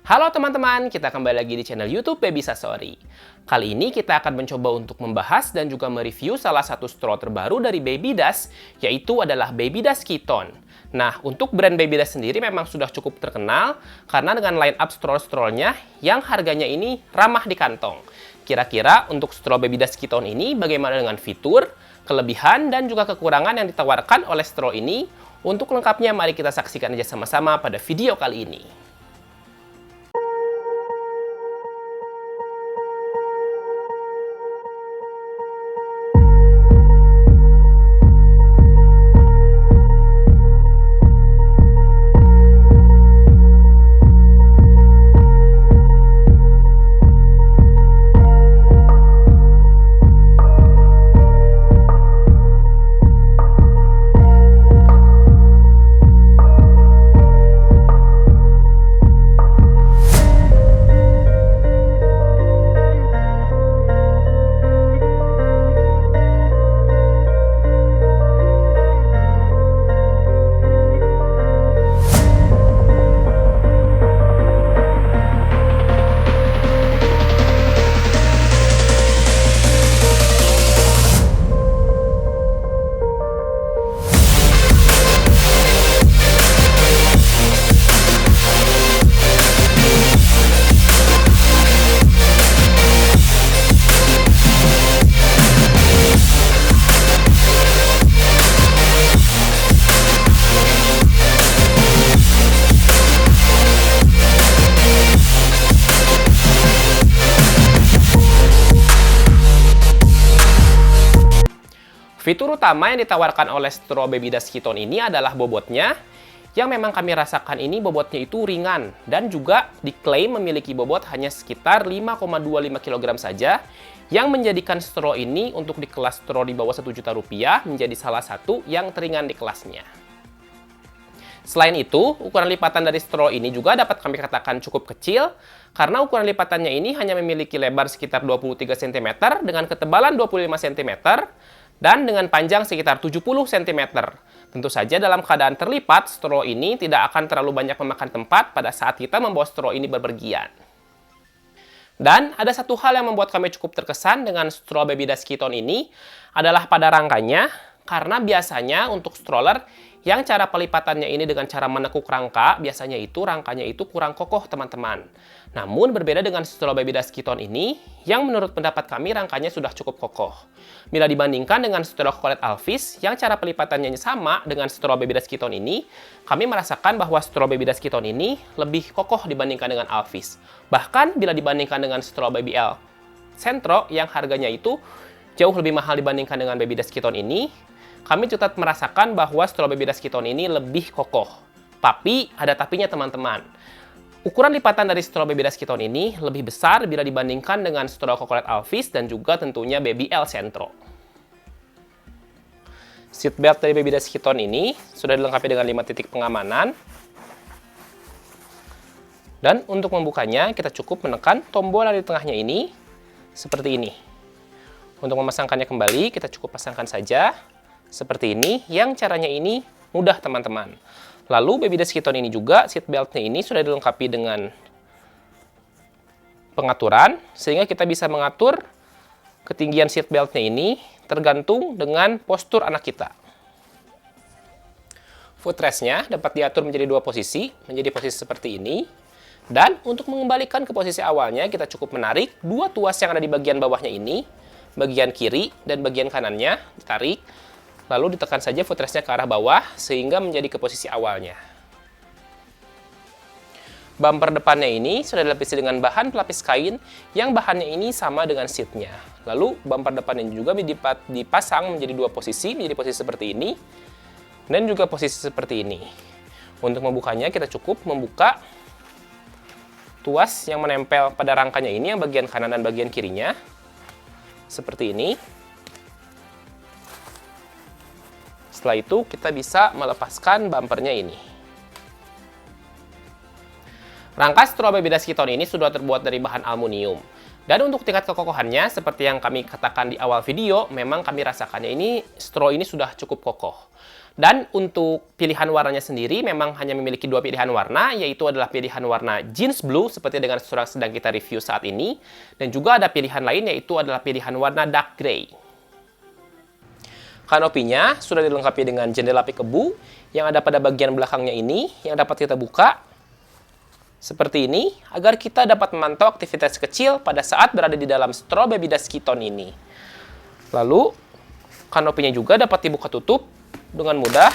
Halo teman-teman, kita kembali lagi di channel YouTube Baby Sasori. Kali ini kita akan mencoba untuk membahas dan juga mereview salah satu straw terbaru dari Baby Dust, yaitu adalah Baby Dust Keton. Nah, untuk brand Baby Dust sendiri memang sudah cukup terkenal karena dengan line up straw-strawnya yang harganya ini ramah di kantong. Kira-kira untuk straw Baby Dust Keton ini bagaimana dengan fitur, kelebihan, dan juga kekurangan yang ditawarkan oleh straw ini? Untuk lengkapnya, mari kita saksikan aja sama-sama pada video kali ini. Fitur utama yang ditawarkan oleh straw Baby Dust Keton ini adalah bobotnya, yang memang kami rasakan ini bobotnya itu ringan, dan juga diklaim memiliki bobot hanya sekitar 5,25 kg saja, yang menjadikan straw ini untuk di kelas straw di bawah 1 juta rupiah menjadi salah satu yang teringan di kelasnya. Selain itu, ukuran lipatan dari straw ini juga dapat kami katakan cukup kecil, karena ukuran lipatannya ini hanya memiliki lebar sekitar 23 cm dengan ketebalan 25 cm, dan dengan panjang sekitar 70 cm. Tentu saja dalam keadaan terlipat, straw ini tidak akan terlalu banyak memakan tempat pada saat kita membawa straw ini bepergian. Dan ada satu hal yang membuat kami cukup terkesan dengan straw Baby Dust Keton ini adalah pada rangkanya, karena biasanya untuk stroller yang cara pelipatannya ini dengan cara menekuk rangka, biasanya itu rangkanya itu kurang kokoh teman-teman. Namun berbeda dengan straw Baby Dust Keton ini, yang menurut pendapat kami rangkanya sudah cukup kokoh. Bila dibandingkan dengan straw Cocolette Alvis, yang cara pelipatannya sama dengan straw Baby Dust Keton ini, kami merasakan bahwa straw Baby Dust Keton ini lebih kokoh dibandingkan dengan Alvis. Bahkan bila dibandingkan dengan straw Baby L Centro yang harganya itu jauh lebih mahal dibandingkan dengan Baby Dust Keton ini, kami tetap merasakan bahwa straw Baby Dust Keton ini lebih kokoh. Tapi ada tapinya teman-teman. Ukuran lipatan dari straw Baby Dust Keton ini lebih besar bila dibandingkan dengan straw Cocolette Alvis dan juga tentunya Baby L Centro. Seatbelt dari Baby Dust Keton ini sudah dilengkapi dengan 5 titik pengamanan. Dan untuk membukanya, kita cukup menekan tombol di tengahnya ini, seperti ini. Untuk memasangkannya kembali, kita cukup pasangkan saja, seperti ini, yang caranya ini mudah teman-teman. Lalu Baby Dust Keton ini juga, seatbeltnya ini sudah dilengkapi dengan pengaturan, sehingga kita bisa mengatur ketinggian seatbeltnya ini tergantung dengan postur anak kita. Footrestnya dapat diatur menjadi dua posisi, menjadi posisi seperti ini. Dan untuk mengembalikan ke posisi awalnya, kita cukup menarik dua tuas yang ada di bagian bawahnya ini, bagian kiri dan bagian kanannya, ditarik. Lalu ditekan saja footrestnya ke arah bawah, sehingga menjadi ke posisi awalnya. Bumper depannya ini sudah dilapisi dengan bahan pelapis kain, yang bahannya ini sama dengan seatnya. Lalu bumper depannya juga dipasang menjadi dua posisi, menjadi posisi seperti ini, dan juga posisi seperti ini. Untuk membukanya, kita cukup membuka tuas yang menempel pada rangkanya ini, yang bagian kanan dan bagian kirinya, seperti ini. Setelah itu, kita bisa melepaskan bumpernya ini. Rangka straw Baby Dust Keton ini sudah terbuat dari bahan aluminium. Dan untuk tingkat kekokohannya, seperti yang kami katakan di awal video, memang kami rasakannya ini, straw ini sudah cukup kokoh. Dan untuk pilihan warnanya sendiri, memang hanya memiliki dua pilihan warna, yaitu adalah pilihan warna jeans blue, seperti dengan straw yang sedang kita review saat ini. Dan juga ada pilihan lain, yaitu adalah pilihan warna dark gray. Kanopinya sudah dilengkapi dengan jendela peekaboo, yang ada pada bagian belakangnya ini, yang dapat kita buka seperti ini, agar kita dapat memantau aktivitas kecil pada saat berada di dalam straw baby dust Kiton ini. Lalu, kanopinya juga dapat dibuka tutup dengan mudah,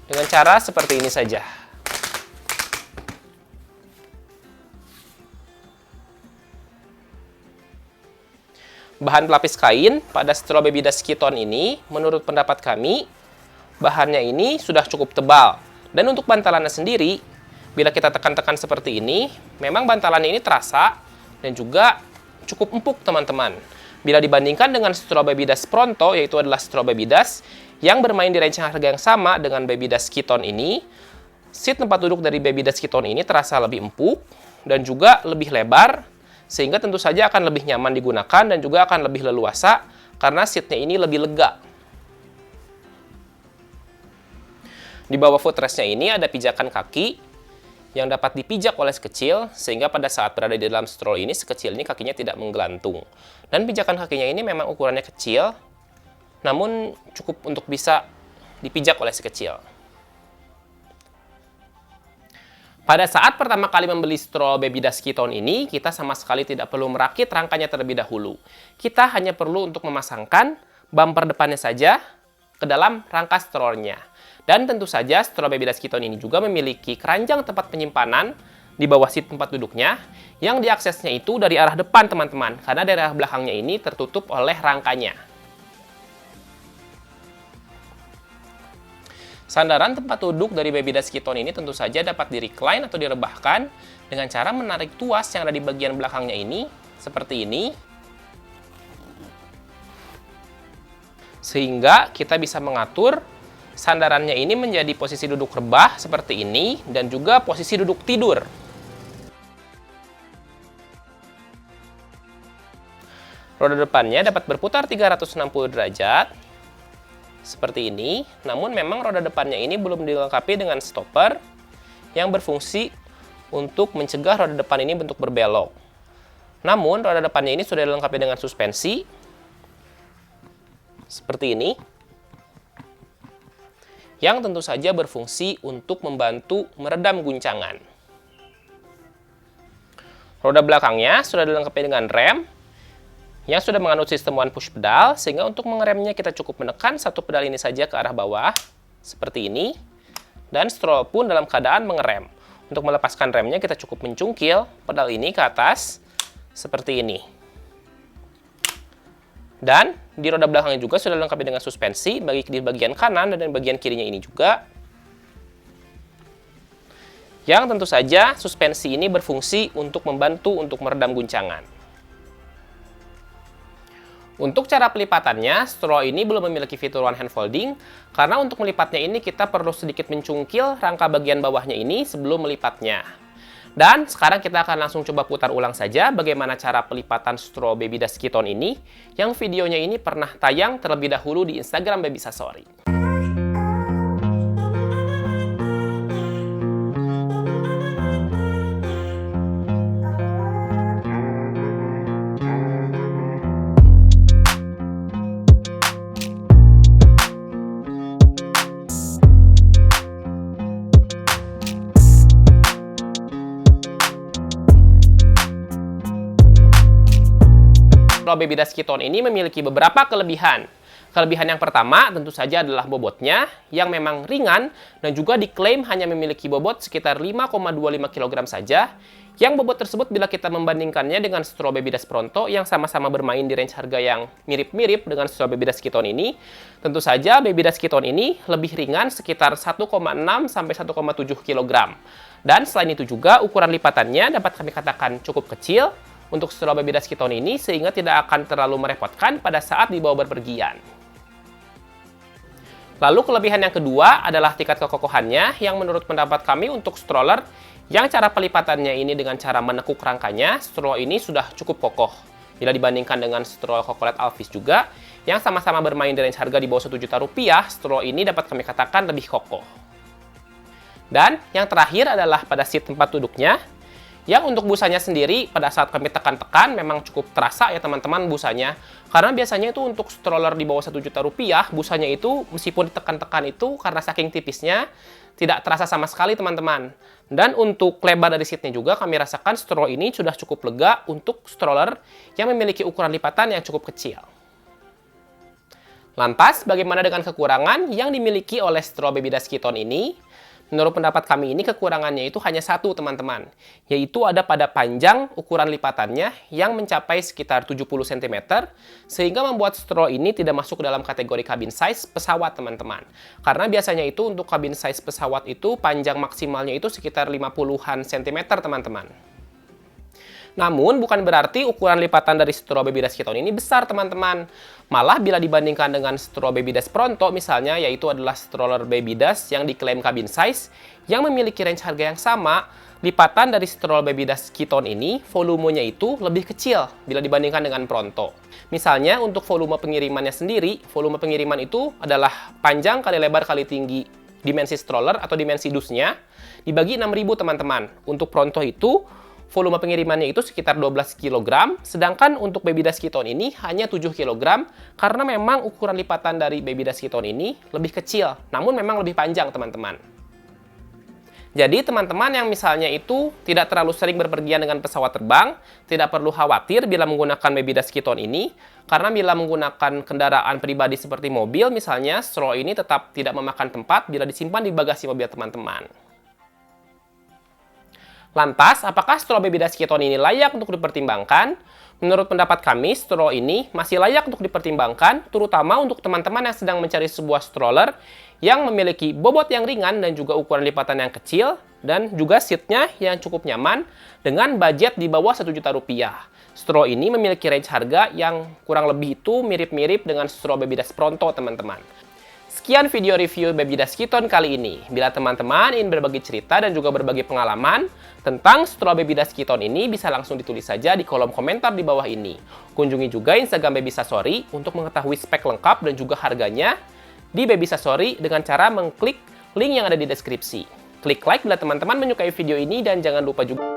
dengan cara seperti ini saja. Bahan pelapis kain pada straw baby dust Kiton ini, menurut pendapat kami, bahannya ini sudah cukup tebal. Dan untuk bantalannya sendiri, bila kita tekan-tekan seperti ini, memang bantalannya ini terasa dan juga cukup empuk, teman-teman. Bila dibandingkan dengan straw baby dust Pronto, yaitu adalah straw baby dust yang bermain di range harga yang sama dengan baby dust Kiton ini, seat tempat duduk dari baby dust Kiton ini terasa lebih empuk dan juga lebih lebar, sehingga tentu saja akan lebih nyaman digunakan dan juga akan lebih leluasa karena seatnya ini lebih lega. Di bawah footrestnya ini ada pijakan kaki yang dapat dipijak oleh sekecil, sehingga pada saat berada di dalam straw ini, sekecil ini kakinya tidak menggelantung. Dan pijakan kakinya ini memang ukurannya kecil, namun cukup untuk bisa dipijak oleh sekecil. Pada saat pertama kali membeli straw baby dust Kiton ini, kita sama sekali tidak perlu merakit rangkanya terlebih dahulu. Kita hanya perlu untuk memasangkan bumper depannya saja ke dalam rangka strawnya. Dan tentu saja straw baby dust Kiton ini juga memiliki keranjang tempat penyimpanan di bawah seat tempat duduknya, yang diaksesnya itu dari arah depan, teman-teman, karena dari arah belakangnya ini tertutup oleh rangkanya. Sandaran tempat duduk dari baby dust Kiton ini tentu saja dapat di-recline atau direbahkan dengan cara menarik tuas yang ada di bagian belakangnya ini, seperti ini. Sehingga kita bisa mengatur sandarannya ini menjadi posisi duduk rebah seperti ini, dan juga posisi duduk tidur. Roda depannya dapat berputar 360 derajat, seperti ini. Namun memang roda depannya ini belum dilengkapi dengan stopper yang berfungsi untuk mencegah roda depan ini bentuk berbelok. Namun roda depannya ini sudah dilengkapi dengan suspensi, seperti ini, yang tentu saja berfungsi untuk membantu meredam guncangan. Roda belakangnya sudah dilengkapi dengan rem yang sudah menganut sistem one push pedal, sehingga untuk mengeremnya kita cukup menekan satu pedal ini saja ke arah bawah, seperti ini, dan straw pun dalam keadaan mengerem. Untuk melepaskan remnya kita cukup mencungkil pedal ini ke atas, seperti ini. Dan di roda belakangnya juga sudah dilengkapi dengan suspensi di bagian kanan dan bagian kirinya ini juga. Yang tentu saja suspensi ini berfungsi untuk membantu untuk meredam guncangan. Untuk cara pelipatannya, straw ini belum memiliki fitur one hand folding, karena untuk melipatnya ini kita perlu sedikit mencungkil rangka bagian bawahnya ini sebelum melipatnya. Dan sekarang kita akan langsung coba putar ulang saja bagaimana cara pelipatan straw baby dust Kiton ini, yang videonya ini pernah tayang terlebih dahulu di Instagram Baby Sasori. Straw baby dust Kiton ini memiliki beberapa kelebihan. Kelebihan yang pertama tentu saja adalah bobotnya yang memang ringan dan juga diklaim hanya memiliki bobot sekitar 5,25 kg saja. Yang bobot tersebut bila kita membandingkannya dengan straw baby dust Pronto yang sama-sama bermain di range harga yang mirip-mirip dengan straw baby dust Kiton ini, tentu saja baby dust Kiton ini lebih ringan sekitar 1,6 sampai 1,7 kg. Dan selain itu juga ukuran lipatannya dapat kami katakan cukup kecil untuk straw baby dust Kiton ini, sehingga tidak akan terlalu merepotkan pada saat dibawa berpergian. Lalu kelebihan yang kedua adalah tingkat kekokohannya, yang menurut pendapat kami untuk stroller yang cara pelipatannya ini dengan cara menekuk rangkanya, stroller ini sudah cukup kokoh. Bila dibandingkan dengan stroller Cocolet Alvis juga, yang sama-sama bermain di range harga di bawah 1 juta rupiah, stroller ini dapat kami katakan lebih kokoh. Dan yang terakhir adalah pada seat tempat duduknya, yang untuk busanya sendiri pada saat kami tekan-tekan memang cukup terasa ya teman-teman busanya. Karena biasanya itu untuk stroller di bawah 1 juta rupiah, busanya itu meskipun ditekan-tekan itu karena saking tipisnya, tidak terasa sama sekali teman-teman. Dan untuk lebar dari seatnya juga kami rasakan stroller ini sudah cukup lega untuk stroller yang memiliki ukuran lipatan yang cukup kecil. Lantas, bagaimana dengan kekurangan yang dimiliki oleh stroller Babydas Kiton ini? Menurut pendapat kami ini kekurangannya itu hanya satu teman-teman, yaitu ada pada panjang ukuran lipatannya yang mencapai sekitar 70 cm, sehingga membuat stroller ini tidak masuk dalam kategori cabin size pesawat teman-teman. Karena biasanya itu untuk cabin size pesawat itu panjang maksimalnya itu sekitar 50-an cm teman-teman. Namun, bukan berarti ukuran lipatan dari stroller Babydas Kiton ini besar, teman-teman. Malah, bila dibandingkan dengan stroller Babydas Pronto, misalnya, yaitu adalah stroller Babydas yang diklaim cabin size, yang memiliki range harga yang sama, lipatan dari stroller Babydas Kiton ini, volumenya itu lebih kecil bila dibandingkan dengan Pronto. Misalnya, untuk volume pengirimannya sendiri, volume pengiriman itu adalah panjang kali lebar kali tinggi dimensi stroller atau dimensi dusnya, dibagi 6.000, teman-teman. Untuk Pronto itu, volume pengirimannya itu sekitar 12 kg, sedangkan untuk Babydas Kiton ini hanya 7 kg, karena memang ukuran lipatan dari Babydas Kiton ini lebih kecil, namun memang lebih panjang, teman-teman. Jadi, teman-teman yang misalnya itu tidak terlalu sering berpergian dengan pesawat terbang, tidak perlu khawatir bila menggunakan Babydas Kiton ini, karena bila menggunakan kendaraan pribadi seperti mobil, misalnya, stroller ini tetap tidak memakan tempat bila disimpan di bagasi mobil teman-teman. Lantas, apakah stroller Babydas Kiton ini layak untuk dipertimbangkan? Menurut pendapat kami, stroller ini masih layak untuk dipertimbangkan, terutama untuk teman-teman yang sedang mencari sebuah stroller yang memiliki bobot yang ringan dan juga ukuran lipatan yang kecil, dan juga seatnya yang cukup nyaman dengan budget di bawah 1 juta rupiah. Stroller ini memiliki range harga yang kurang lebih itu mirip-mirip dengan stroller Babydas Pronto, teman-teman. Sekian video review Babydas Kiton kali ini. Bila teman-teman ingin berbagi cerita dan juga berbagi pengalaman tentang stroller Babydas Kiton ini, bisa langsung ditulis saja di kolom komentar di bawah ini. Kunjungi juga Instagram Baby Sasori untuk mengetahui spek lengkap dan juga harganya di Baby Sasori dengan cara mengklik link yang ada di deskripsi. Klik like bila teman-teman menyukai video ini dan jangan lupa juga